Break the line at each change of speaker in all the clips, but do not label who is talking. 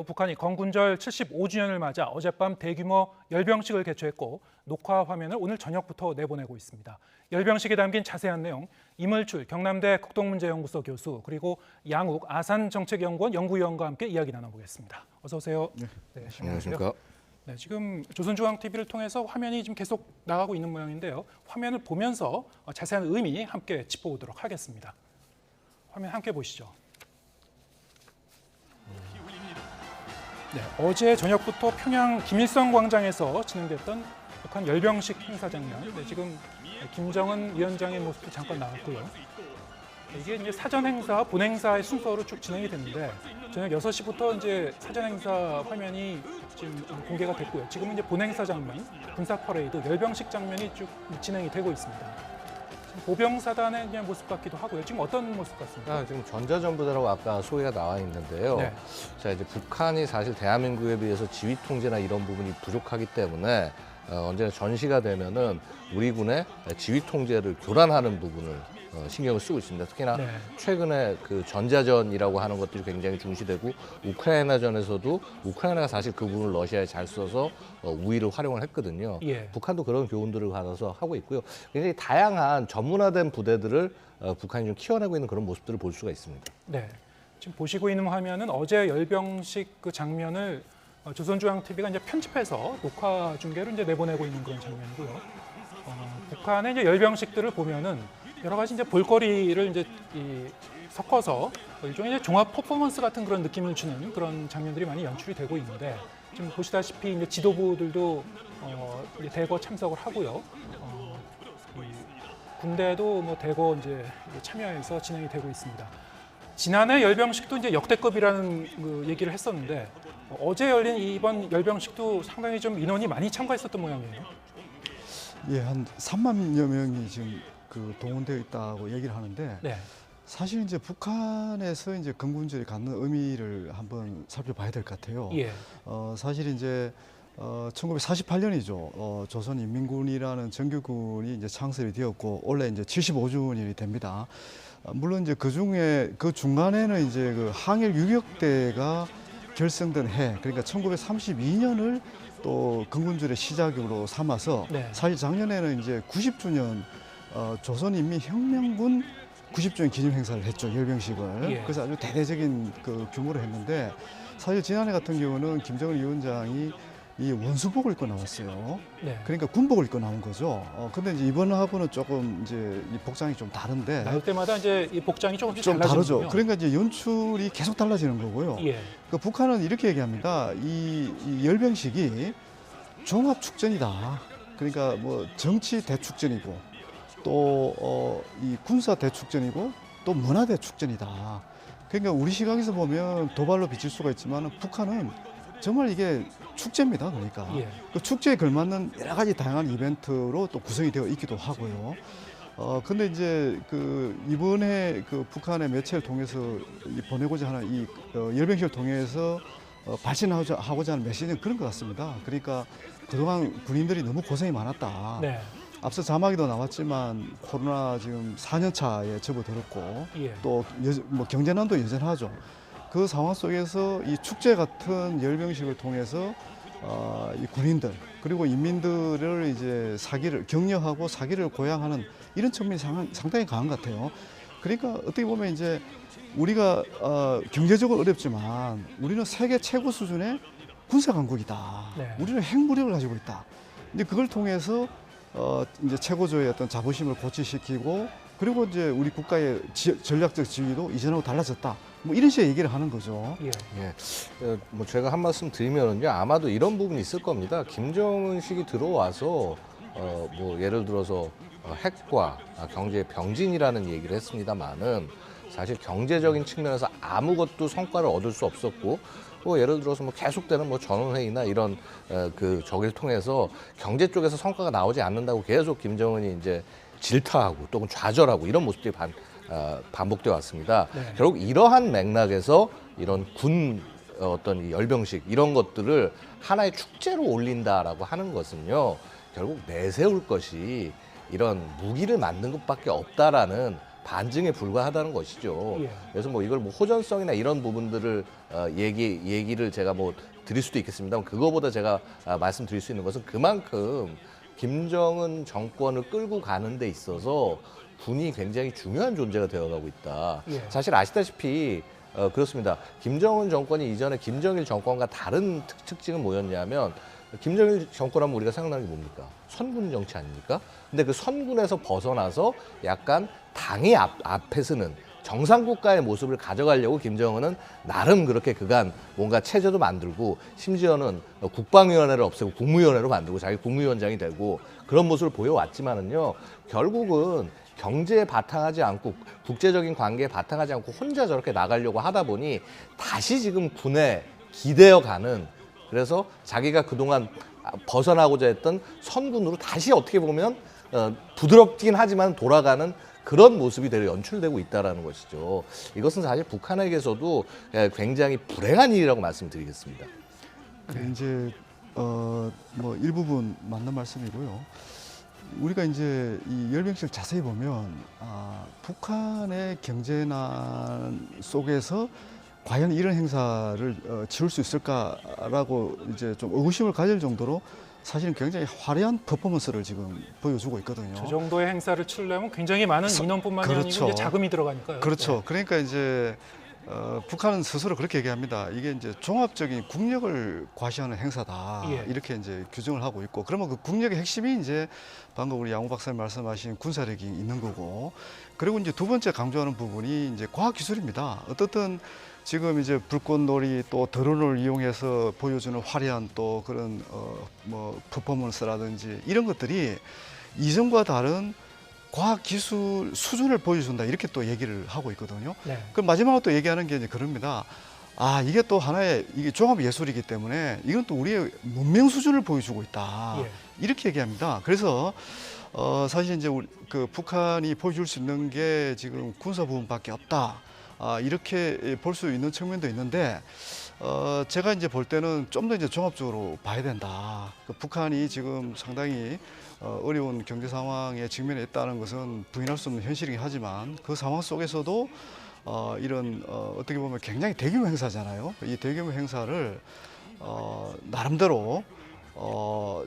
북한이 건군절 75주년을 맞아 어젯밤 대규모 열병식을 개최했고 녹화 화면을 오늘 저녁부터 내보내고 있습니다. 열병식에 담긴 자세한 내용 이물출 경남대 국동문제연구소 교수 그리고 양욱 아산정책연구원 연구위원과 함께 이야기 나눠보겠습니다. 어서 오세요.
네, 안녕하십니까.
네, 지금 조선중앙TV를 통해서 화면이 지금 계속 나가고 있는 모양인데요. 화면을 보면서 자세한 의미 함께 짚어보도록 하겠습니다. 화면 함께 보시죠. 네, 어제 저녁부터 평양 김일성 광장에서 진행됐던 북한 열병식 행사 장면. 네, 지금 김정은 위원장의 모습도 잠깐 나왔고요. 이게 이제 사전 행사, 본 행사의 순서로 쭉 진행이 됐는데 저녁 6시부터 이제 사전 행사 화면이 지금 공개가 됐고요. 지금은 이제 본 행사 장면, 군사 퍼레이드, 열병식 장면이 쭉 진행이 되고 있습니다. 보병사단의 그냥 모습 같기도 하고요. 지금 어떤 모습 같습니까?
지금 전자전부대라고 아까 소개가 나와 있는데요.
네.
자, 이제 북한이 사실 대한민국에 비해서 지휘 통제나 이런 부분이 부족하기 때문에 언제나 전시가 되면은 우리 군의 지휘 통제를 교란하는 부분을 신경을 쓰고 있습니다. 특히나
네.
최근에 그 전자전이라고 하는 것들이 굉장히 중시되고 우크라이나전에서도 우크라이나가 사실 그 부분을 러시아에 잘 써서 우위를 활용을 했거든요.
예.
북한도 그런 교훈들을 받아서 하고 있고요. 굉장히 다양한 전문화된 부대들을 북한이 좀 키워내고 있는 그런 모습들을 볼 수가 있습니다.
네. 지금 보시고 있는 화면은 어제 열병식 그 장면을 조선중앙TV가 이제 편집해서 녹화 중계로 이제 내보내고 있는 그런 장면이고요. 북한의 이제 열병식들을 보면은 여러 가지 이제 볼거리를 이제 섞어서 일종의 이제 종합 퍼포먼스 같은 그런 느낌을 주는 그런 장면들이 많이 연출이 되고 있는데 지금 보시다시피 이제 지도부들도 이제 대거 참석을 하고요. 군대도 뭐 대거 이제 참여해서 진행이 되고 있습니다. 지난해 열병식도 이제 역대급이라는 그 얘기를 했었는데 어제 열린 이번 열병식도 상당히 좀 인원이 많이 참가했었던 모양이에요.
예, 한 3만여 명이 지금 그 동원되어 있다고 얘기를 하는데
네.
사실 이제 북한에서 이제 건군절이 갖는 의미를 한번 살펴봐야 될 것 같아요.
예.
사실 이제 1948년이죠. 조선인민군이라는 정규군이 이제 창설이 되었고 원래 이제 75주년이 됩니다. 물론 이제 그 중에 그 중간에는 이제 그 항일 유격대가 결성된 해, 그러니까 1932년을 또 건군절의 시작으로 삼아서
네.
사실 작년에는 이제 90주년 조선인민혁명군 90주년 기념 행사를 했죠, 열병식을.
예.
그래서 아주 대대적인 그 규모로 했는데 사실 지난해 같은 경우는 김정은 위원장이 이 원수복을 입고 나왔어요.
네.
그러니까 군복을 입고 나온 거죠. 근데 이제 이번하고는 조금 이제 이 복장이 좀 다른데.
나올 때마다 이제 이 복장이 조금씩
좀
달라지는군요.
다르죠. 그러니까 이제 연출이 계속 달라지는 거고요.
예.
그 북한은 이렇게 얘기합니다. 이 열병식이 종합 축전이다. 그러니까 뭐 정치 대축전이고 또 이 군사 대축전이고 또 문화 대축전이다. 그러니까 우리 시각에서 보면 도발로 비칠 수가 있지만 북한은 정말 이게 축제입니다. 그러니까
예.
그 축제에 걸맞는 여러 가지 다양한 이벤트로 또 구성이 되어 있기도 하고요. 근데 이제 그 이번에 그 북한의 매체를 통해서 보내고자 하는 이 열병식을 통해서 발신하고자 하는 메시지는 그런 것 같습니다. 그러니까 그동안 군인들이 너무 고생이 많았다.
네.
앞서 자막에도 나왔지만 코로나 지금 4년 차에 접어들었고
예.
또 뭐 경제난도 여전하죠. 그 상황 속에서 이 축제 같은 열병식을 통해서 이 군인들 그리고 인민들을 이제 사기를 격려하고 사기를 고양하는 이런 측면이 상당히 강한 것 같아요. 그러니까 어떻게 보면 이제 우리가 경제적으로 어렵지만 우리는 세계 최고 수준의 군사 강국이다.
네.
우리는 핵무력을 가지고 있다. 근데 그걸 통해서 이제 최고조의 어떤 자부심을 고취시키고 그리고 이제 우리 국가의 전략적 지위도 이전하고 달라졌다. 뭐 이런 식의 얘기를 하는 거죠.
예.
예, 뭐 제가 한 말씀 드리면은요, 아마도 이런 부분이 있을 겁니다. 김정은식이 들어와서 뭐 예를 들어서 핵과 경제 병진이라는 얘기를 했습니다만은 사실 경제적인 측면에서 아무것도 성과를 얻을 수 없었고. 뭐 예를 들어서 뭐 계속되는 뭐 전원회의나 이런 그 저기를 통해서 경제 쪽에서 성과가 나오지 않는다고 계속 김정은이 이제 질타하고 또는 좌절하고 이런 모습들이 반복되어 왔습니다.
네.
결국 이러한 맥락에서 이런 군 어떤 이 열병식 이런 것들을 하나의 축제로 올린다라고 하는 것은요, 결국 내세울 것이 이런 무기를 만든 것밖에 없다라는 반증에 불과하다는 것이죠.
예.
그래서 뭐 이걸 뭐 호전성이나 이런 부분들을 얘기를 제가 뭐 드릴 수도 있겠습니다만 그거보다 제가 말씀드릴 수 있는 것은 그만큼 김정은 정권을 끌고 가는 데 있어서 군이 굉장히 중요한 존재가 되어가고 있다.
예.
사실 아시다시피 그렇습니다. 김정은 정권이 이전에 김정일 정권과 다른 특징은 뭐였냐면 김정일 정권하면 우리가 생각나는 게 뭡니까? 선군 정치 아닙니까? 근데 그 선군에서 벗어나서 약간 당의 앞에 서는 정상국가의 모습을 가져가려고 김정은은 나름 그렇게 그간 뭔가 체제도 만들고 심지어는 국방위원회를 없애고 국무위원회로 만들고 자기 국무위원장이 되고 그런 모습을 보여왔지만은요, 결국은 경제에 바탕하지 않고 국제적인 관계에 바탕하지 않고 혼자 저렇게 나가려고 하다 보니 다시 지금 군에 기대어 가는, 그래서 자기가 그동안 벗어나고자 했던 선군으로 다시 어떻게 보면 부드럽긴 하지만 돌아가는 그런 모습이 되려 연출되고 있다는 것이죠. 이것은 사실 북한에게서도 굉장히 불행한 일이라고 말씀드리겠습니다.
이제 뭐 일부분 맞는 말씀이고요. 우리가 이제 이 열병식을 자세히 보면 북한의 경제난 속에서 과연 이런 행사를 치룰 수 있을까라고 이제 좀 의구심을 가질 정도로 사실은 굉장히 화려한 퍼포먼스를 지금 보여주고 있거든요.
저 정도의 행사를 치르려면 굉장히 많은 인원뿐만이
그렇죠.
아니고 이제 자금이 들어가니까요.
그렇죠.
네.
그러니까 이제 북한은 스스로 그렇게 얘기합니다. 이게 이제 종합적인 국력을 과시하는 행사다.
예.
이렇게 이제 규정을 하고 있고, 그러면 그 국력의 핵심이 이제 방금 우리 양호 박사님 말씀하신 군사력이 있는 거고, 그리고 이제 두 번째 강조하는 부분이 이제 과학기술입니다. 어떻든 지금 이제 불꽃놀이 또 드론을 이용해서 보여주는 화려한 또 그런 뭐 퍼포먼스라든지 이런 것들이 이전과 다른 과학기술 수준을 보여준다, 이렇게 또 얘기를 하고 있거든요.
네.
그럼 마지막으로 또 얘기하는 게 이제 그럽니다. 이게 또 하나의 이게 종합 예술이기 때문에 이건 또 우리의 문명 수준을 보여주고 있다.
예.
이렇게 얘기합니다. 그래서 사실 이제 그 북한이 보여줄 수 있는 게 지금 군사 부분밖에 없다. 이렇게 볼 수 있는 측면도 있는데, 제가 이제 볼 때는 좀 더 이제 종합적으로 봐야 된다. 북한이 지금 상당히 어려운 경제 상황에 직면해 있다는 것은 부인할 수 없는 현실이긴 하지만, 그 상황 속에서도 이런 어떻게 보면 굉장히 대규모 행사잖아요. 이 대규모 행사를 나름대로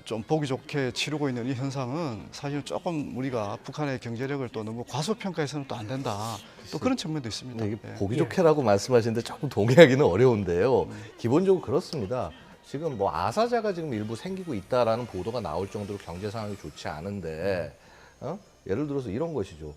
좀 보기 좋게 치르고 있는 이 현상은 사실 조금 우리가 북한의 경제력을 또 너무 과소평가해서는 또 안 된다. 또 그런 측면도 있습니다.
이게
예.
보기 좋게라고 말씀하시는데 조금 동의하기는 어려운데요. 기본적으로 그렇습니다. 지금 뭐 아사자가 지금 일부 생기고 있다라는 보도가 나올 정도로 경제 상황이 좋지 않은데, 예를 들어서 이런 것이죠.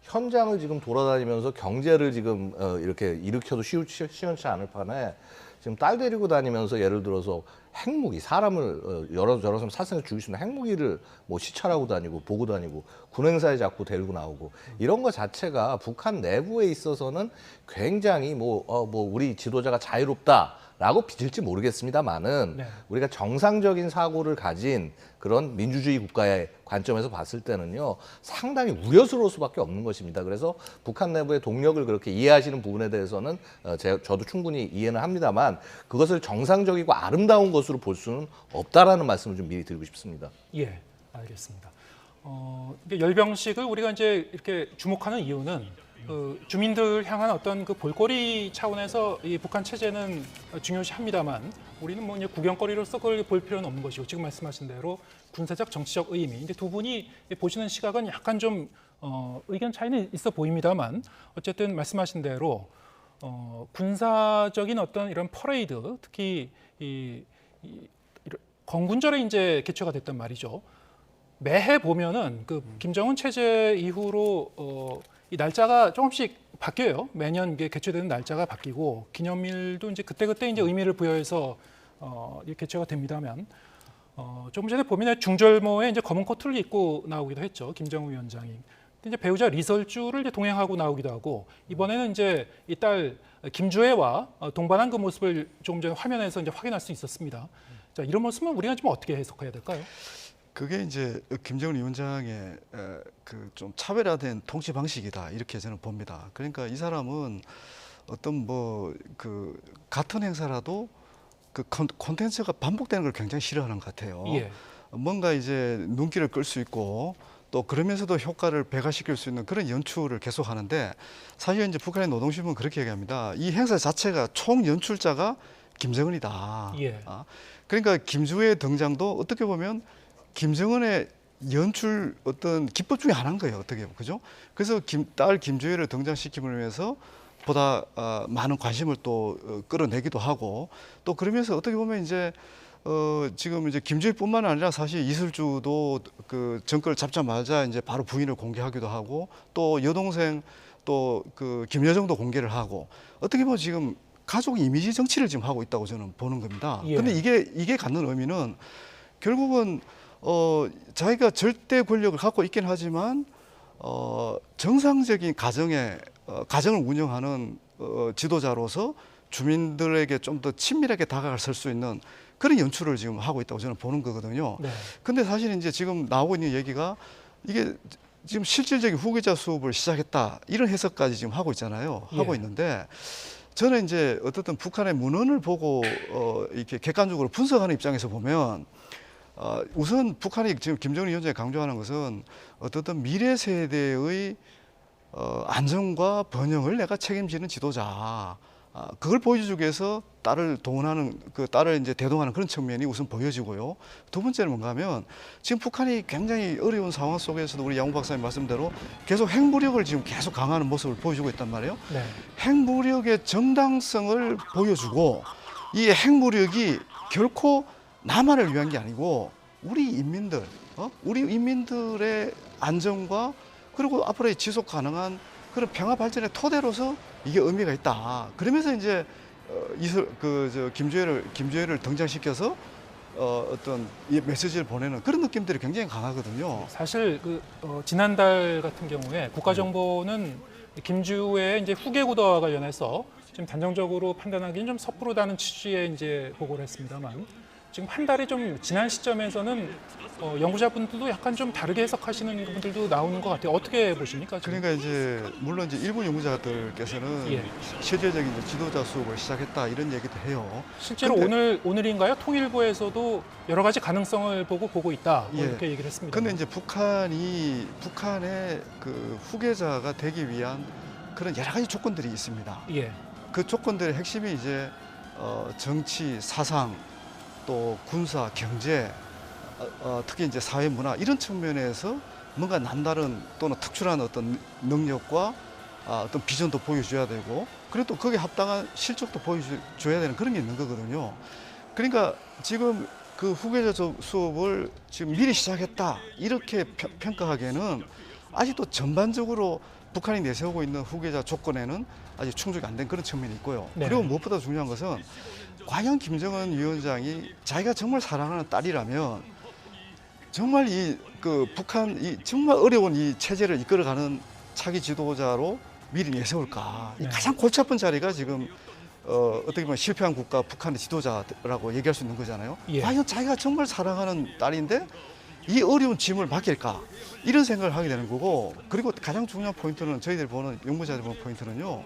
현장을 지금 돌아다니면서 경제를 지금 이렇게 일으켜도 시원치 않을 판에 지금 딸 데리고 다니면서 예를 들어서 핵무기, 사람을 여러 사람 살생해서 죽일 수 있는 핵무기를 뭐 시찰하고 다니고 보고 다니고 군행사에 자꾸 데리고 나오고 이런 것 자체가 북한 내부에 있어서는 굉장히 뭐 우리 지도자가 자유롭다라고 빚을지 모르겠습니다만은
네.
우리가 정상적인 사고를 가진 그런 민주주의 국가의 관점에서 봤을 때는요, 상당히 우려스러울 수밖에 없는 것입니다. 그래서 북한 내부의 동력을 그렇게 이해하시는 부분에 대해서는 저도 충분히 이해는 합니다만, 그것을 정상적이고 아름다운 것으로 볼 수는 없다라는 말씀을 좀 미리 드리고 싶습니다.
예, 알겠습니다. 이게 열병식을 우리가 이제 이렇게 주목하는 이유는 주민들 향한 어떤 그 볼거리 차원에서 이 북한 체제는 중요시합니다만, 우리는 뭐 이제 구경거리로서 그걸 볼 필요는 없는 것이고, 지금 말씀하신 대로 군사적 정치적 의미, 이제 두 분이 보시는 시각은 약간 좀 의견 차이는 있어 보입니다만, 어쨌든 말씀하신 대로 군사적인 어떤 이런 퍼레이드, 특히 건군절에 이제 개최가 됐단 말이죠. 매해 보면은 그 김정은 체제 이후로 이 날짜가 조금씩 바뀌어요. 매년 이게 개최되는 날짜가 바뀌고, 기념일도 이제 그때그때 이제 의미를 부여해서 개최가 됩니다만, 조금 전에 보면 중절모에 이제 검은 코트를 입고 나오기도 했죠. 김정은 위원장이. 근데 이제 배우자 리설주를 이제 동행하고 나오기도 하고, 이번에는 이제 이 딸 김주애와 동반한 그 모습을 조금 전에 화면에서 이제 확인할 수 있었습니다. 자, 이런 모습은 우리가 좀 어떻게 해석해야 될까요?
그게 이제 김정은 위원장의 그 좀 차별화된 통치 방식이다, 이렇게 저는 봅니다. 그러니까 이 사람은 어떤 뭐 그 같은 행사라도 그 콘텐츠가 반복되는 걸 굉장히 싫어하는 것 같아요.
예.
뭔가 이제 눈길을 끌 수 있고 또 그러면서도 효과를 배가시킬 수 있는 그런 연출을 계속 하는데 사실 이제 북한의 노동신문은 그렇게 얘기합니다. 이 행사 자체가 총 연출자가 김정은이다.
예.
그러니까 김주의 등장도 어떻게 보면 김정은의 연출 어떤 기법 중에 하나인 거예요. 어떻게 보면 그죠? 그래서 딸 김주혜를 등장시킴을 위해서 보다 많은 관심을 또 끌어내기도 하고 또 그러면서 어떻게 보면 이제 지금 이제 김주희뿐만 아니라 사실 이슬주도 그 정권을 잡자마자 이제 바로 부인을 공개하기도 하고 또 여동생 또 그 김여정도 공개를 하고 어떻게 보면 지금 가족 이미지 정치를 지금 하고 있다고 저는 보는 겁니다.
예.
근데 이게 갖는 의미는 결국은 자기가 절대 권력을 갖고 있긴 하지만 정상적인 가정을 운영하는 지도자로서 주민들에게 좀 더 친밀하게 다가설 수 있는 그런 연출을 지금 하고 있다고 저는 보는 거거든요.
네.
근데 사실 이제 지금 나오고 있는 얘기가 이게 지금 실질적인 후계자 수업을 시작했다 이런 해석까지 지금 하고 있잖아요. 하고
예.
있는데 저는 이제 어떻든 북한의 문헌을 보고 이렇게 객관적으로 분석하는 입장에서 보면 우선 북한이 지금 김정은 위원장이 강조하는 것은 어떻든 미래 세대의 안정과 번영을 내가 책임지는 지도자. 그걸 보여주기 위해서 딸을 동원하는 그 딸을 이제 대동하는 그런 측면이 우선 보여지고요. 두 번째는 뭔가 하면 지금 북한이 굉장히 어려운 상황 속에서도 우리 양호 박사님 말씀대로 계속 핵무력을 지금 계속 강화하는 모습을 보여주고 있단 말이에요.
네.
핵무력의 정당성을 보여주고 이 핵무력이 결코 남한을 위한 게 아니고 우리 인민들의 안정과 그리고 앞으로의 지속 가능한 그런 평화 발전의 토대로서 이게 의미가 있다. 그러면서 이제 김주혜를 등장시켜서 어떤 이 메시지를 보내는 그런 느낌들이 굉장히 강하거든요.
사실 지난달 같은 경우에 국가정보는 김주의 이제 후계 구도와 관련해서 지금 단정적으로 판단하기는 좀 섣부르다는 취지의 이제 보고를 했습니다만 지금 한 달이 좀 지난 시점에서는 연구자분들도 약간 좀 다르게 해석하시는 분들도 나오는 것 같아요. 어떻게 보십니까? 지금?
그러니까 이제 물론 이제 일부 연구자들께서는
예.
실제적인 이제 지도자 수업을 시작했다 이런 얘기도 해요.
실제로 오늘인가요? 통일부에서도 여러 가지 가능성을 보고 있다.
예.
이렇게 얘기를 했습니다.
근데 이제 북한의 그 후계자가 되기 위한 그런 여러 가지 조건들이 있습니다.
예.
그 조건들의 핵심이 이제 정치, 사상, 또 군사, 경제, 특히 이제 사회 문화 이런 측면에서 뭔가 남다른 또는 특출한 어떤 능력과 어떤 비전도 보여줘야 되고 그리고 또 거기에 합당한 실적도 보여줘야 되는 그런 게 있는 거거든요. 그러니까 지금 그 후계자 수업을 지금 미리 시작했다 이렇게 평가하기에는 아직도 전반적으로 북한이 내세우고 있는 후계자 조건에는 아직 충족이 안 된 그런 측면이 있고요.
네.
그리고 무엇보다 중요한 것은 과연 김정은 위원장이 자기가 정말 사랑하는 딸이라면 정말 북한 정말 어려운 이 체제를 이끌어가는 차기 지도자로 미리 내세울까? 이
네.
가장 골치 아픈 자리가 지금 어떻게 보면 실패한 국가 북한의 지도자라고 얘기할 수 있는 거잖아요.
예.
과연 자기가 정말 사랑하는 딸인데 이 어려운 짐을 맡길까? 이런 생각을 하게 되는 거고 그리고 가장 중요한 포인트는 저희들 보는 연구자들 보는 포인트는요.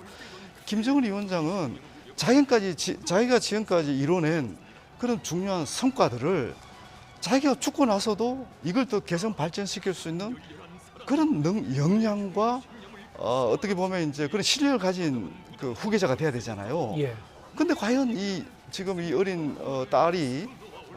김정은 위원장은 자기가 지금까지 이뤄낸 그런 중요한 성과들을 자기가 죽고 나서도 이걸 더 개선 발전시킬 수 있는 그런 역량과 어떻게 보면 이제 그런 실력을 가진 그 후계자가 돼야 되잖아요.
예.
근데 과연 지금 이 어린 딸이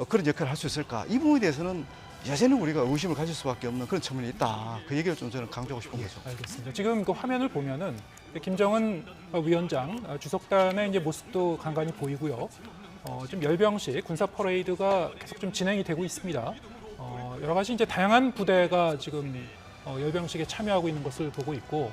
그런 역할을 할 수 있을까? 이 부분에 대해서는 여전히 우리가 의심을 가질 수밖에 없는 그런 측면이 있다. 그 얘기를 좀 저는 강조하고 싶은 거죠.
알겠습니다. 지금 그 화면을 보면은 김정은 위원장 주석단의 이제 모습도 간간히 보이고요. 좀 열병식 군사 퍼레이드가 계속 좀 진행이 되고 있습니다. 여러 가지 이제 다양한 부대가 지금 열병식에 참여하고 있는 것을 보고 있고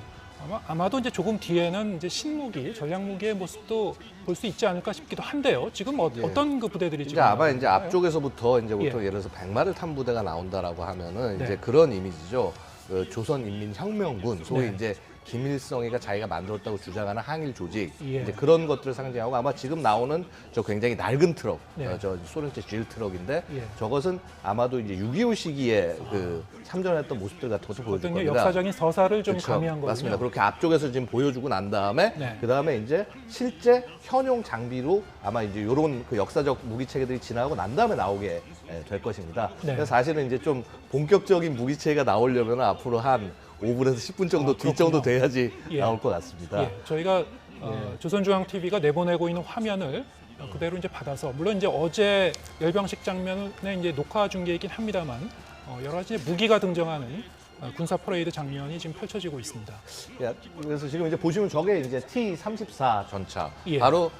아마도 이제 조금 뒤에는 이제 신무기, 전략무기의 모습도 볼 수 있지 않을까 싶기도 한데요. 지금 어떤 그 부대들이
이제
지금
아마
나오고
이제
있나요?
앞쪽에서부터 이제 보통
예.
예를 들어서 100마를 탄 부대가 나온다라고 하면은
네.
이제 그런 이미지죠. 그 조선인민혁명군 소위
네.
이제 김일성이가 자기가 만들었다고 주장하는 항일 조직
예.
이제 그런 것들을 상징하고 아마 지금 나오는 저 굉장히 낡은 트럭,
네.
저 소련제 G1 트럭인데
예.
저것은 아마도 이제 6.25 시기에 그 참전했던 모습들 같은 것도 보여줄
어떤
겁니다.
역사적인 서사를 좀
그렇죠.
가미한 거군요.
맞습니다. 그렇게 앞쪽에서 지금 보여주고 난 다음에
네.
그 다음에 이제 실제 현용 장비로 아마 이제 이런 그 역사적 무기 체계들이 지나고 난 다음에 나오게 될 것입니다.
네.
그래서 사실은 이제 좀 본격적인 무기 체계가 나오려면 앞으로 한 5분에서 10분 정도 뒤 정도 돼야지
예.
나올 것 같습니다.
예, 저희가 조선중앙TV가 내보내고 있는 화면을 그대로 이제 받아서 물론 이제 어제 열병식 장면의 이제 녹화 중계이긴 합니다만 여러 가지 무기가 등장하는 군사 퍼레이드 장면이 지금 펼쳐지고 있습니다.
예, 그래서 지금 이제 보시면 저게 이제 T-34 전차,
예.
바로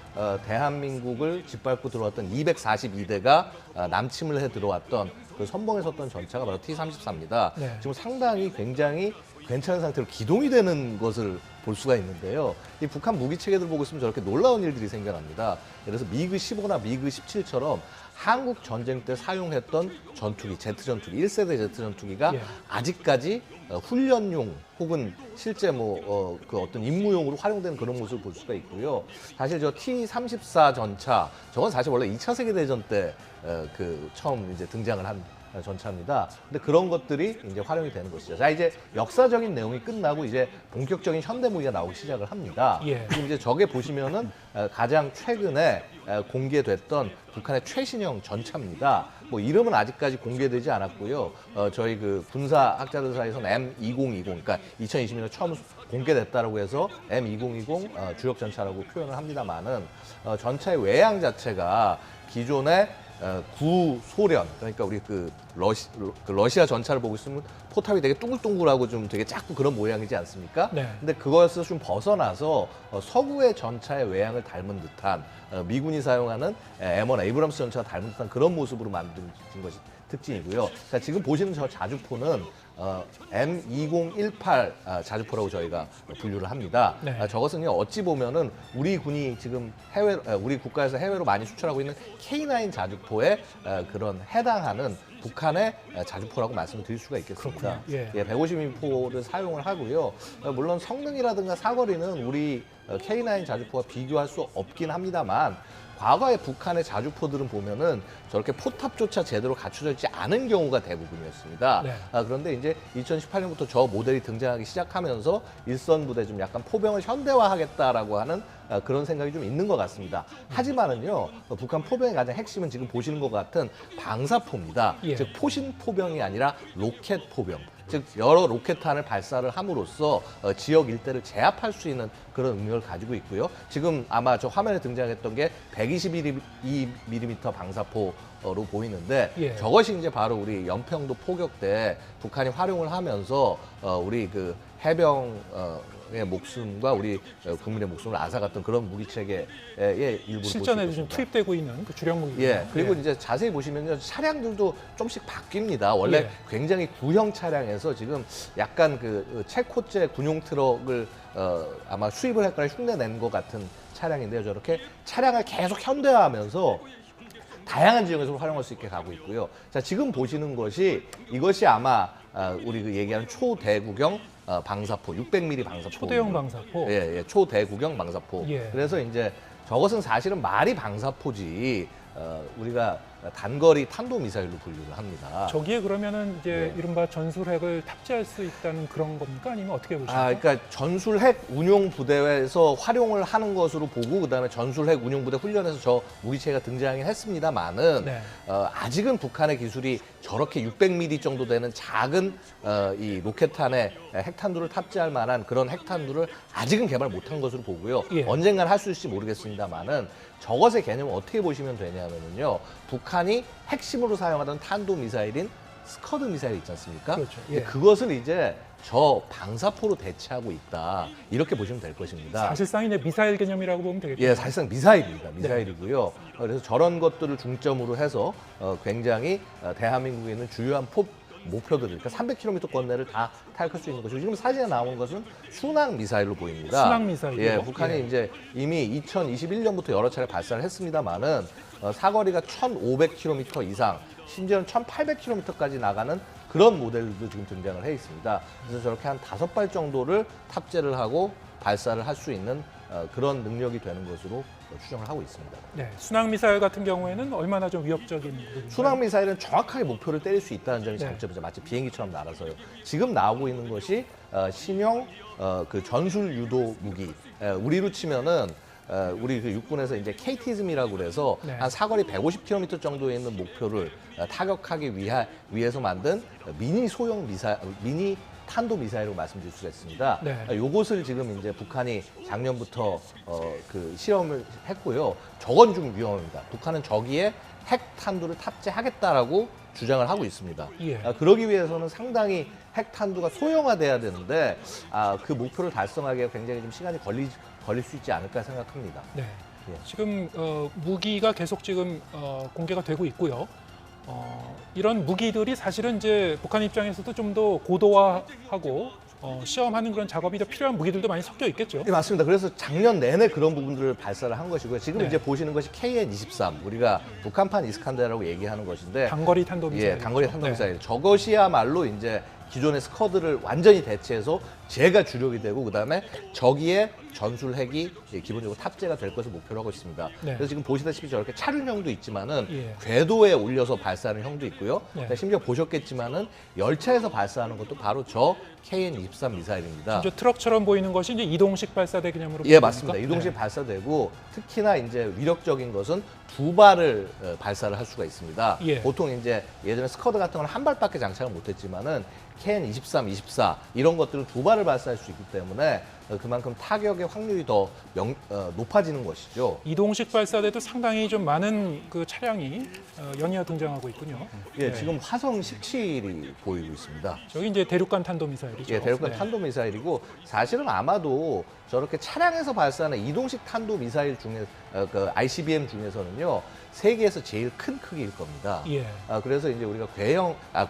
대한민국을 짓밟고 들어왔던 242대가 남침을 해 들어왔던 그 선봉에 섰던 전차가 바로 T-34입니다.
네.
지금 상당히 굉장히 괜찮은 상태로 기동이 되는 것을 볼 수가 있는데요. 이 북한 무기 체계들 보고 있으면 저렇게 놀라운 일들이 생겨납니다. 그래서 미그 15나 미그 17처럼 한국 전쟁 때 사용했던 전투기, 제트 전투기, 1세대 제트 전투기가
예.
아직까지 훈련용 혹은 실제 그 어떤 임무용으로 활용되는 그런 모습을 볼 수가 있고요. 사실 저 T-34 전차, 저건 사실 원래 2차 세계대전 때 그 처음 이제 등장을 한 전차입니다. 근데 그런 것들이 이제 활용이 되는 것이죠. 자, 이제 역사적인 내용이 끝나고 이제 본격적인 현대 무기가 나오기 시작을 합니다.
예.
지금 이제 저게 보시면은 가장 최근에 공개됐던 북한의 최신형 전차입니다. 뭐 이름은 아직까지 공개되지 않았고요. 저희 그 군사학자들 사이에서는 M2020, 그러니까 2020년에 처음 공개됐다라고 해서 M2020 주력 전차라고 표현을 합니다만은 전차의 외양 자체가 기존의 구소련, 그러니까 우리 그 러시아 전차를 보고 있으면 포탑이 되게 둥글둥글하고 좀 되게 작고 그런 모양이지 않습니까?
네.
근데 그것에서 좀 벗어나서 서구의 전차의 외양을 닮은 듯한 미군이 사용하는 M1 에이브럼스 전차가 닮은 듯한 그런 모습으로 만든 것이 특징이고요. 자, 지금 보시는 저 자주포는 M2018 자주포라고 저희가 분류를 합니다.
네.
저것은요, 어찌 보면은 우리 군이 지금 우리 국가에서 해외로 많이 수출하고 있는 K9 자주포에 그런 해당하는 북한의 자주포라고 말씀을 드릴 수가 있겠습니다.
그렇군요. 예.
150mm 사용을 하고요. 물론 성능이라든가 사거리는 우리 K9 자주포와 비교할 수 없긴 합니다만 과거의 북한의 자주포들은 보면은 저렇게 포탑조차 제대로 갖춰져 있지 않은 경우가 대부분이었습니다.
네.
그런데 이제 2018년부터 저 모델이 등장하기 시작하면서 일선 부대 좀 약간 포병을 현대화하겠다라고 하는 그런 생각이 좀 있는 것 같습니다. 하지만은요, 북한 포병의 가장 핵심은 지금 보시는 것 같은 방사포입니다.
예.
즉 포신 포병이 아니라 로켓 포병. 즉 여러 로켓탄을 발사를 함으로써 지역 일대를 제압할 수 있는 그런 능력을 가지고 있고요. 지금 아마 저 화면에 등장했던 게 122mm 방사포로 보이는데
예.
저것이 이제 바로 우리 연평도 포격 때 북한이 활용을 하면서 우리 그 해병의 목숨과 우리 국민의 목숨을 앗아갔던 그런 무기 체계의 일부를
실전에도
볼 수
좀
있습니다.
투입되고 있는 그 주력 무기.
예, 그리고 이제 자세히 보시면요, 차량들도 좀씩 바뀝니다. 원래
예.
굉장히 구형 차량에서 지금 약간 그 체코제 군용 트럭을 아마 수입을 했거나 흉내낸 것 같은 차량인데요. 저렇게 차량을 계속 현대화하면서 다양한 지역에서 활용할 수 있게 가고 있고요. 자, 지금 보시는 것이 이것이 아마 우리 그 얘기하는 초대구경 방사포, 600mm 방사포.
초대형 방사포.
예, 초대구경 방사포.
예.
그래서 이제 저것은 사실은 말이 방사포지 우리가 단거리 탄도미사일로 분류를 합니다.
저기에 그러면은 이제
네.
이른바 전술핵을 탑재할 수 있다는 그런 겁니까? 아니면 어떻게 보십니까?
그러니까 전술핵 운용 부대에서 활용을 하는 것으로 보고 그다음에 전술핵 운용 부대 훈련에서 저 무기체계가 등장하긴 했습니다만은
네.
아직은 북한의 기술이 저렇게 600mm 정도 되는 작은 이 로켓탄에 핵탄두를 탑재할 만한 그런 핵탄두를 아직은 개발 못한 것으로 보고요.
예.
언젠간 할 수 있을지 모르겠습니다만은 저것의 개념을 어떻게 보시면 되냐면요. 북한이 핵심으로 사용하던 탄도 미사일인 스커드 미사일 있지 않습니까?
그렇죠.
근데
예.
그것을 이제 저 방사포로 대체하고 있다. 이렇게 보시면 될 것입니다.
사실상 이제 미사일 개념이라고 보면 되겠죠.
예, 사실상 미사일입니다. 미사일이고요. 그래서 저런 것들을 중점으로 해서 굉장히 대한민국에 있는 주요한 목표들, 그러니까 300km 권내를 다 타격할 수 있는 것이고 지금 사진에 나온 것은 순항 미사일로 보입니다.
순항 미사일이요?
예, 북한이
예.
이제 이미 2021년부터 여러 차례 발사를 했습니다만은 사거리가 1,500km 이상, 심지어는 1,800km까지 나가는 그런 모델도 지금 등장을 해 있습니다. 그래서 저렇게 한 5발 정도를 탑재를 하고 발사를 할 수 있는 그런 능력이 되는 것으로 추정을 하고 있습니다.
네, 순항 미사일 같은 경우에는 얼마나 좀 위협적인 부분인가요?
순항 미사일은 정확하게 목표를 때릴 수 있다는 점이
네.
장점이죠. 마치 비행기처럼 날아서요. 지금 나오고 있는 것이 신형 그 전술 유도 무기. 우리로 치면은 우리 그 육군에서 이제 KT즘이라고 그래서
네.
한 사거리 150km 정도에 있는 목표를 타격하기 위해서 만든 미니 소형 미사일, 미니 탄도 미사일로 말씀드릴 수가 있습니다.
네.
요것을 지금 이제 북한이 작년부터 그 실험을 했고요. 저건 좀 위험합니다. 북한은 저기에 핵 탄두를 탑재하겠다라고 주장을 하고 있습니다.
예.
그러기 위해서는 상당히 핵 탄두가 소형화돼야 되는데 그 목표를 달성하기에 굉장히 좀 시간이 걸릴 수 있지 않을까 생각합니다.
네.
예.
지금 무기가 계속 지금 공개가 되고 있고요. 이런 무기들이 사실은 이제 북한 입장에서도 좀 더 고도화하고 시험하는 그런 작업이 더 필요한 무기들도 많이 섞여 있겠죠.
네, 맞습니다. 그래서 작년 내내 그런 부분들을 발사를 한 것이고요. 지금
네.
이제 보시는 것이 KN-23, 우리가 북한판 이스칸데라고 얘기하는 것인데
단거리 탄도미사일.
예, 단거리 탄도미사일. 저것이야말로 이제 기존의 스커드를 완전히 대체해서 제가 주력이 되고 그다음에 저기에 전술 핵이 기본적으로 탑재가 될 것을 목표로 하고 있습니다.
네.
그래서 지금 보시다시피 저렇게 차륜형도 있지만은
예.
궤도에 올려서 발사하는 형도 있고요.
네.
심지어 보셨겠지만은 열차에서 발사하는 것도 바로 저 KN-23 미사일입니다.
이제 트럭처럼 보이는 것이 이제 이동식 발사대 개념으로.
예,
보는
맞습니다.
겁니까?
이동식
네.
발사되고 특히나 이제 위력적인 것은 2발을 발사를 할 수가 있습니다.
예.
보통 이제 예전에 스커드 같은 건 한 발밖에 장착을 못했지만은 KN-23, 24 이런 것들은 2발을 발사할 수 있기 때문에 그만큼 타격의 확률이 더 높아지는 것이죠.
이동식 발사대도 상당히 좀 많은 그 차량이 연이어 등장하고 있군요.
예,
네.
지금 화성 17이 보이고 있습니다.
저기 이제 대륙간 탄도미사일이죠.
예, 대륙간
네.
탄도미사일이고 사실은 아마도 저렇게 차량에서 발사하는 이동식 탄도미사일 중에 그 ICBM 중에서는요 세계에서 제일 큰 크기일 겁니다.
예.
그래서 이제 우리가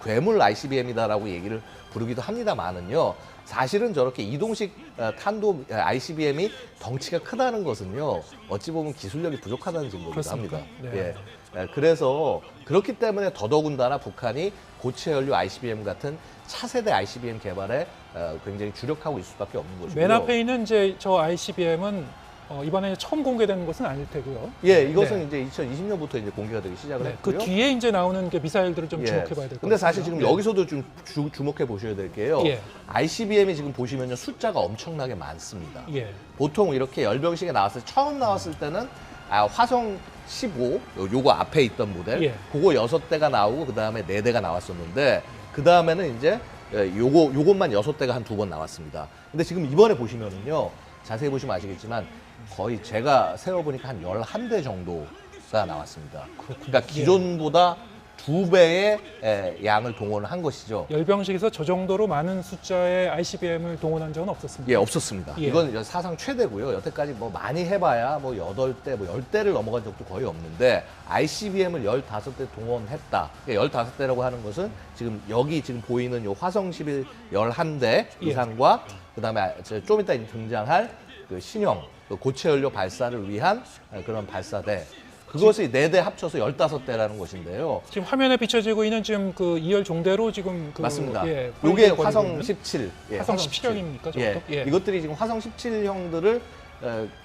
괴물 ICBM이다라고 얘기를 부르기도 합니다만은요. 사실은 저렇게 이동식 탄도 ICBM이 덩치가 크다는 것은요. 어찌 보면 기술력이 부족하다는 증거기도
그렇습니까?
합니다.
네.
그래서 그렇기 때문에 더더군다나 북한이 고체 연료 ICBM 같은 차세대 ICBM 개발에 굉장히 주력하고 있을 수밖에 없는 것이고요.
맨 앞에 있는 이제 저 ICBM은 이번에 처음 공개되는 것은 아닐 테고요.
예, 이것은 이제 2020년부터 이제 공개가 되기 시작을
네,
했고요.
그 뒤에 이제 나오는 게 미사일들을 좀
예.
주목해봐야 될 것 같아요.
근데 사실 지금 여기서도 좀 주목해 보셔야 될 게요.
예.
ICBM이 지금 보시면요 숫자가 엄청나게 많습니다.
예.
보통 이렇게 열병식에 처음 나왔을 때는 화성 15 요거 앞에 있던 모델
예.
그거 6대가 나오고 그 다음에 4대가 나왔었는데 그 다음에는 이제 요것만 6대가 한 2번 나왔습니다. 근데 지금 이번에 보시면은요 자세히 보시면 아시겠지만 거의 제가 세어보니까 한 11대 정도가 나왔습니다. 그러니까 기존보다 2배의 양을 동원을 한 것이죠.
열병식에서 저 정도로 많은 숫자의 ICBM을 동원한 적은 없었습니다.
예, 없었습니다.
예.
이건 사상 최대고요. 여태까지 뭐 많이 해봐야 뭐 8대, 뭐 10대를 넘어간 적도 거의 없는데 ICBM을 15대 동원했다. 15대라고 하는 것은 지금 여기 지금 보이는 요 화성 11 11대
예.
이상과 그다음에 좀 이따 등장할 그 신형 그 고체 연료 발사를 위한 그런 발사대. 그것이 4대 합쳐서 15대라는 것인데요.
지금 화면에 비춰지고 있는 지금 그 2열 종대로 지금
맞습니다.
예,
요게
보이고
화성
있는
17. 예,
화성 17형입니까?
예,
예.
이것들이 지금 화성 17형들을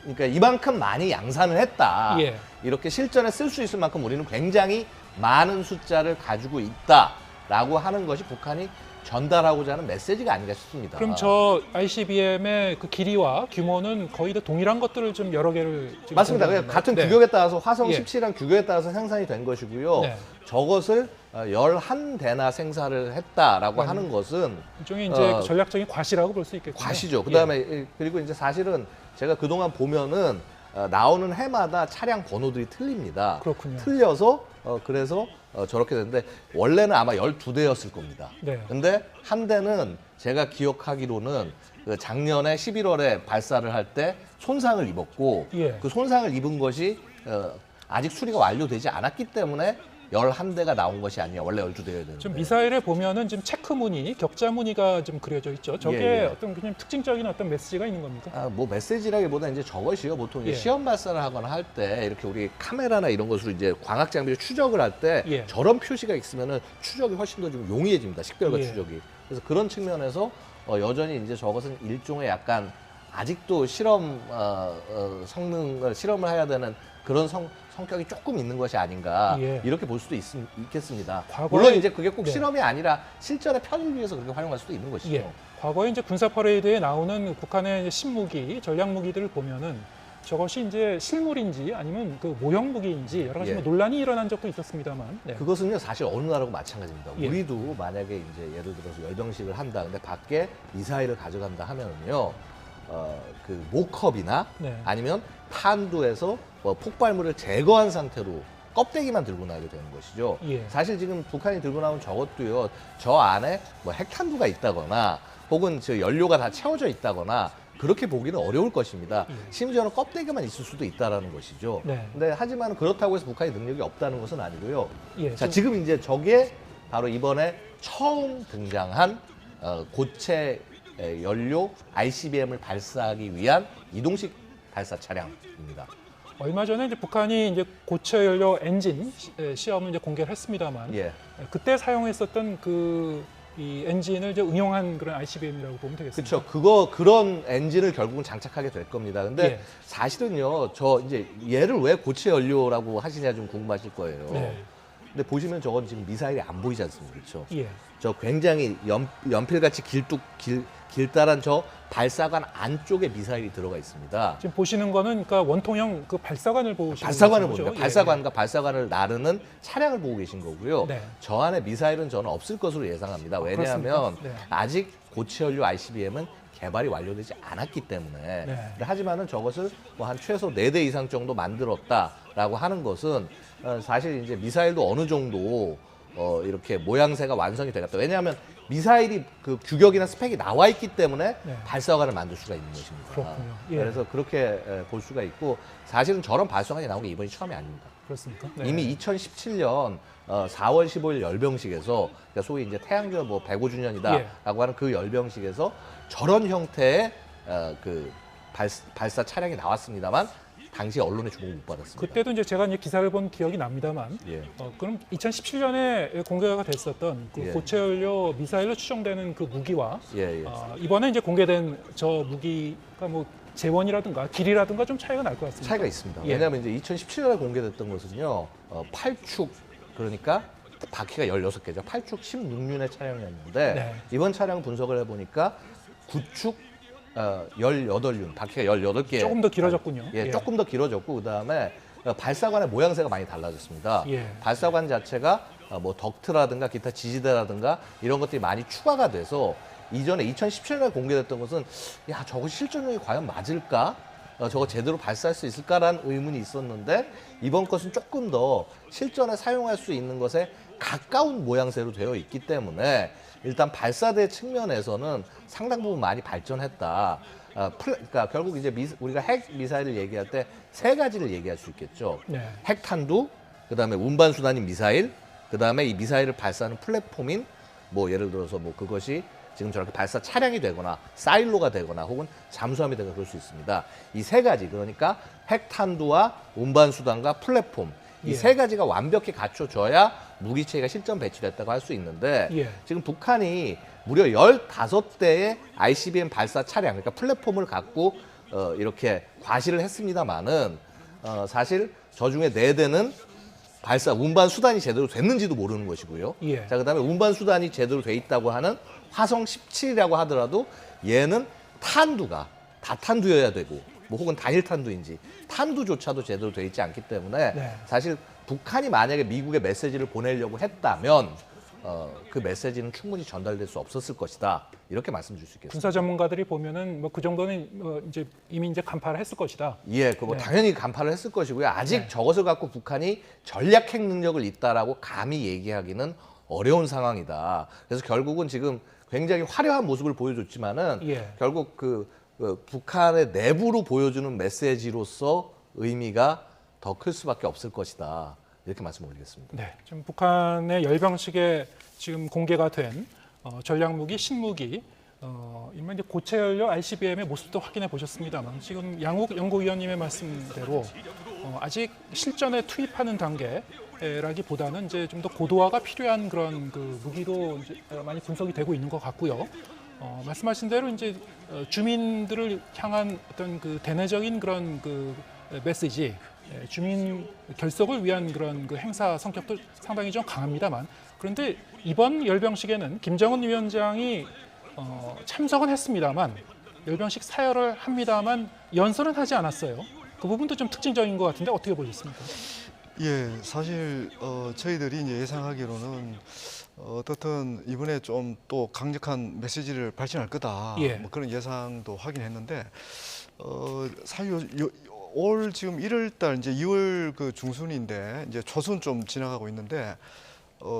그러니까 이만큼 많이 양산을 했다.
예.
이렇게 실전에 쓸 수 있을 만큼 우리는 굉장히 많은 숫자를 가지고 있다라고 하는 것이 북한이 전달하고자 하는 메시지가 아닌가 싶습니다.
그럼 저 ICBM의 그 길이와 규모는 거의 다 동일한 것들을 좀 여러 개를 지금
맞습니다.
공개하는
같은
건가요?
규격에 따라서 화성
예.
17이랑 규격에 따라서 생산이 된 것이고요.
네.
저것을 11대나 생산을 했다라고 하는 것은
일종의 이제 전략적인 과시라고 볼 수 있겠군요.
과시죠. 그다음에 그리고 이제 사실은 제가 그동안 보면은 나오는 해마다 차량 번호들이 틀립니다.
그렇군요.
틀려서 그래서 저렇게 됐는데 원래는 아마 12대였을 겁니다.
네.
근데 한 대는 제가 기억하기로는 그 작년에 11월에 발사를 할 때 손상을 입었고
예.
그 손상을 입은 것이 아직 수리가 완료되지 않았기 때문에 11대가 나온 것이 아니냐. 원래 12대여야 되는데.
좀 미사일에 보면은 지금 체크 무늬, 격자 무늬가 좀 그려져 있죠. 저게
예, 예.
어떤 그냥 특징적인 어떤 메시지가 있는 겁니까?
뭐 메시지라기보다 이제 저것이요. 보통 이제
예.
시험 발사를 하거나 할 때 이렇게 우리 카메라나 이런 것으로 이제 광학 장비로 추적을 할 때
예.
저런 표시가 있으면은 추적이 훨씬 더 좀 용이해집니다. 식별과
예.
추적이. 그래서 그런 측면에서 여전히 이제 저것은 일종의 약간 아직도 실험 성능을 실험을 해야 되는 그런 성격이 조금 있는 것이 아닌가
예.
이렇게 볼 수도 있겠습니다.
과거에-
물론 이제 그게 꼭
네.
실험이 아니라 실전의 편의를 위해서 그렇게 활용할 수도 있는 것이죠.
예. 과거에 이제 군사 퍼레이드에 나오는 북한의 이제 신무기, 전략 무기들을 보면은 저것이 이제 실물인지 아니면 그 모형 무기인지 여러 가지
예.
뭐 논란이 일어난 적도 있었습니다만. 네.
그것은요 사실 어느 나라고 마찬가지입니다.
예.
우리도 만약에 이제 예를 들어서 열병식을 한다, 근데 밖에 미사일을 가져간다 하면은요, 그 모컵이나
네.
아니면 탄두에서 뭐 폭발물을 제거한 상태로 껍데기만 들고 나게 되는 것이죠.
예.
사실 지금 북한이 들고 나온 저것도요, 저 안에 뭐 핵탄두가 있다거나 혹은 저 연료가 다 채워져 있다거나 그렇게 보기는 어려울 것입니다.
예.
심지어는 껍데기만 있을 수도 있다라는 것이죠.
네.
근데 하지만 그렇다고 해서 북한이 능력이 없다는 것은 아니고요.
예.
자, 지금 이제 저게 바로 이번에 처음 등장한 고체 연료 ICBM을 발사하기 위한 이동식 발사 차량입니다.
얼마 전에 이제 북한이 이제 고체 연료 엔진 시험을 이제 공개를 했습니다만
예.
그때 사용했었던 이 엔진을 이제 응용한 그런 ICBM이라고 보면 되겠습니다.
그렇죠. 그런 엔진을 결국은 장착하게 될 겁니다. 근데
예.
사실은요, 저 이제 얘를 왜 고체 연료라고 하시냐 좀 궁금하실 거예요.
네.
근데 보시면 저건 지금 미사일이 안 보이지 않습니까? 그렇죠?
예.
저 굉장히 연필같이 길다란 저 발사관 안쪽에 미사일이 들어가 있습니다.
지금 보시는 거는 그러니까 원통형 그 발사관을 보시는
발사관을
거죠?
봅니다.
예.
발사관과 발사관을 나르는 차량을 보고 계신 거고요.
네.
저 안에 미사일은 저는 없을 것으로 예상합니다. 왜냐하면
그렇습니까? 네.
아직 고체연료 ICBM은 개발이 완료되지 않았기 때문에.
네.
근데 하지만은 저것을 뭐 한 최소 4대 이상 정도 만들었다라고 하는 것은 사실 이제 미사일도 어느 정도 이렇게 모양새가 완성이 되겠다. 왜냐하면 미사일이 그 규격이나 스펙이 나와 있기 때문에
네.
발사관을 만들 수가 있는 것입니다.
그렇군요. 예.
그래서 그렇게 볼 수가 있고 사실은 저런 발사관이 나온 게 이번이 처음이 아닙니다.
그렇습니까? 네.
이미 2017년 4월 15일 열병식에서 그러니까 소위 이제 태양전 뭐 105주년이다라고
예.
하는 그 열병식에서 저런 형태의 그 발사 차량이 나왔습니다만 당시 언론의 주목을 못 받았습니다.
그때도 이제 제가 이제 기사를 본 기억이 납니다만
예.
그럼 2017년에 공개가 됐었던 그
예.
고체 연료 미사일로 추정되는 그 무기와
예, 예.
이번에 이제 공개된 저 무기가 뭐 재원이라든가 길이라든가 좀 차이가 날 것 같습니다.
차이가 있습니다.
예.
왜냐하면 이제 2017년에 공개됐던 것은요, 8축 그러니까 바퀴가 16개죠. 8축 16륜의 차량이었는데
네.
이번 차량 분석을 해보니까 9축 18륜, 바퀴가 18개.
조금 더 길어졌군요.
예,
예.
조금 더 길어졌고 그다음에 발사관의 모양새가 많이 달라졌습니다.
예.
발사관 자체가 뭐 덕트라든가 기타 지지대라든가 이런 것들이 많이 추가가 돼서 이전에 2017년에 공개됐던 것은 야 저거 실전용이 과연 맞을까? 저거 제대로 발사할 수 있을까라는 의문이 있었는데 이번 것은 조금 더 실전에 사용할 수 있는 것에 가까운 모양새로 되어 있기 때문에 일단 발사대 측면에서는 상당 부분 많이 발전했다. 그러니까 결국 이제 우리가 핵 미사일을 얘기할 때 세 가지를 얘기할 수 있겠죠.
네.
핵탄두, 그다음에 운반 수단인 미사일, 그다음에 이 미사일을 발사하는 플랫폼인 뭐 예를 들어서 뭐 그것이 지금 저렇게 발사 차량이 되거나 사일로가 되거나 혹은 잠수함이 되거나 그럴 수 있습니다. 이 세 가지 그러니까 핵탄두와 운반 수단과 플랫폼 이
예.
세 가지가 완벽히 갖춰져야 무기체계가 실전 배치됐다고 할 수 있는데
예.
지금 북한이 무려 15대의 ICBM 발사 차량 그러니까 플랫폼을 갖고 이렇게 과시를 했습니다마는 사실 저 중에 4대는 발사 운반 수단이 제대로 됐는지도 모르는 것이고요.
예.
자, 그다음에 운반 수단이 제대로 돼 있다고 하는 화성 17이라고 하더라도 얘는 탄두가 다탄두여야 되고 뭐 혹은 단일 탄두인지 탄두조차도 제대로 돼 있지 않기 때문에
네.
사실 북한이 만약에 미국에 메시지를 보내려고 했다면 그 메시지는 충분히 전달될 수 없었을 것이다. 이렇게 말씀드릴 수 있겠습니다.
군사 전문가들이 보면은 뭐 그 정도는 이제 이미 이제 간파를 했을 것이다.
예, 그거
네.
당연히 간파를 했을 것이고요. 아직
네.
저것을 갖고 북한이 전략 핵 능력을 있다라고 감히 얘기하기는 어려운 상황이다. 그래서 결국은 지금 굉장히 화려한 모습을 보여줬지만은
예.
결국 북한의 내부로 보여주는 메시지로서 의미가 더 클 수밖에 없을 것이다. 이렇게 말씀 올리겠습니다.
네, 지금 북한의 열병식에 지금 공개가 된 전략무기, 신무기, 이만 이제 고체 연료 ICBM의 모습도 확인해 보셨습니다만 지금 양욱 연구위원님의 말씀대로 아직 실전에 투입하는 단계라기보다는 이제 좀 더 고도화가 필요한 그런 그 무기도 이제 많이 분석이 되고 있는 것 같고요. 말씀하신 대로 이제 주민들을 향한 어떤 그 대내적인 그런 그 메시지, 주민 결속을 위한 그런 그 행사 성격도 상당히 좀 강합니다만, 그런데 이번 열병식에는 김정은 위원장이 참석은 했습니다만 열병식 사열을 합니다만 연설은 하지 않았어요. 그 부분도 좀 특징적인 것 같은데 어떻게 보셨습니까?
예, 사실 저희들이 이제 예상하기로는 어떻든 이번에 좀 또 강력한 메시지를 발신할 거다.
예.
뭐 그런 예상도 하긴 했는데 사실 올 지금 1월달 이제 2월 그 중순인데 이제 초순 좀 지나가고 있는데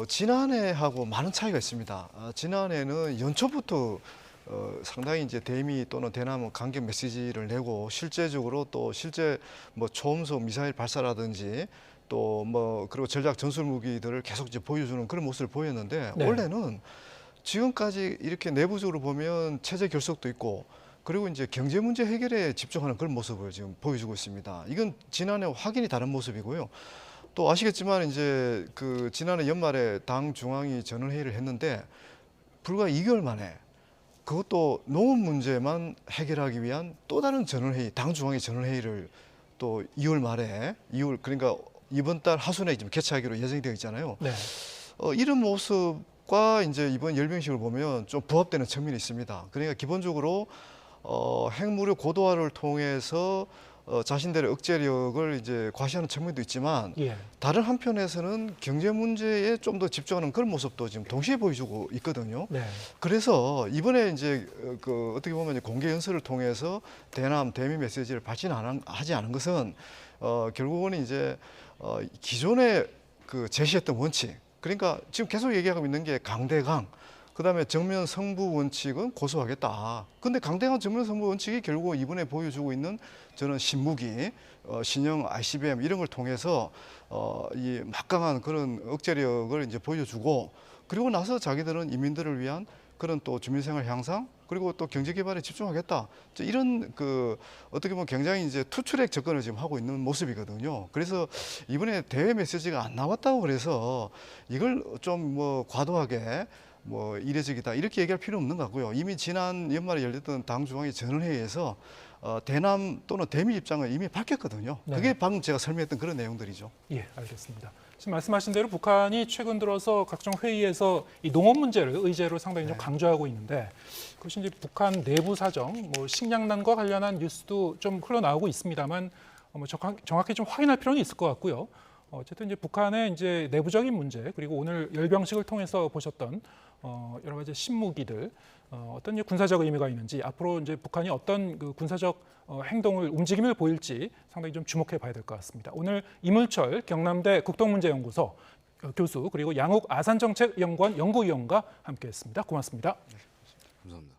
지난해하고 많은 차이가 있습니다. 지난해는 연초부터 상당히 이제 대미 또는 대남 강경 메시지를 내고 실제적으로 또 실제 뭐 초음속 미사일 발사라든지 또 뭐 그리고 전략 전술 무기들을 계속 이제 보여주는 그런 모습을 보였는데
네.
원래는 지금까지 이렇게 내부적으로 보면 체제 결속도 있고 그리고 이제 경제 문제 해결에 집중하는 그런 모습을 지금 보여주고 있습니다. 이건 지난해와 확연히 다른 모습이고요. 또 아시겠지만 이제 그 지난해 연말에 당 중앙위 전원회의를 했는데 불과 2개월 만에 그것도 농업 문제만 해결하기 위한 또 다른 전원회의, 당 중앙위 전원회의를 또 2월 말에 2월 그러니까 이번 달 하순에 지금 개최하기로 예정되어 있잖아요.
네.
이런 모습과 이제 이번 열병식을 보면 좀 부합되는 측면이 있습니다. 그러니까 기본적으로 핵무력 고도화를 통해서 자신들의 억제력을 이제 과시하는 측면도 있지만
예.
다른 한편에서는 경제 문제에 좀 더 집중하는 그런 모습도 지금 동시에 보여주고 있거든요.
네.
그래서 이번에 이제 그 어떻게 보면 이제 공개 연설을 통해서 대남 대미 메시지를 발신하지 않은 것은 결국은 이제 기존에 그 제시했던 원칙, 그러니까 지금 계속 얘기하고 있는 게 강대강, 그다음에 정면 승부 원칙은 고수하겠다. 근데 강대강 정면 승부 원칙이 결국 이번에 보여주고 있는 저는 신무기, 신형 ICBM 이런 걸 통해서 이 막강한 그런 억제력을 이제 보여주고 그리고 나서 자기들은 인민들을 위한 그런 또 주민생활 향상 그리고 또 경제 개발에 집중하겠다. 이런 그 어떻게 보면 굉장히 이제 투트랙 접근을 지금 하고 있는 모습이거든요. 그래서 이번에 대외 메시지가 안 나왔다고 그래서 이걸 좀 뭐 과도하게 뭐 이례적이다 이렇게 얘기할 필요 없는 것 같고요. 이미 지난 연말에 열렸던 당 중앙위 전원회의에서 대남 또는 대미 입장을 이미 밝혔거든요.
네.
그게 방금 제가 설명했던 그런 내용들이죠.
예, 알겠습니다. 지금 말씀하신 대로 북한이 최근 들어서 각종 회의에서 이 농업 문제를 의제로 상당히 좀 강조하고 있는데 그것이 이제 북한 내부 사정, 뭐 식량난과 관련한 뉴스도 좀 흘러나오고 있습니다만 뭐 정확히 좀 확인할 필요는 있을 것 같고요. 어쨌든 이제 북한의 이제 내부적인 문제 그리고 오늘 열병식을 통해서 보셨던 여러 가지 신무기들 어떤 이제 군사적 의미가 있는지 앞으로 이제 북한이 어떤 그 군사적 행동을 움직임을 보일지 상당히 좀 주목해 봐야 될 것 같습니다. 오늘 이물철 경남대 국동문제연구소 교수 그리고 양욱 아산정책연구원 연구위원과 함께했습니다. 고맙습니다.
감사합니다.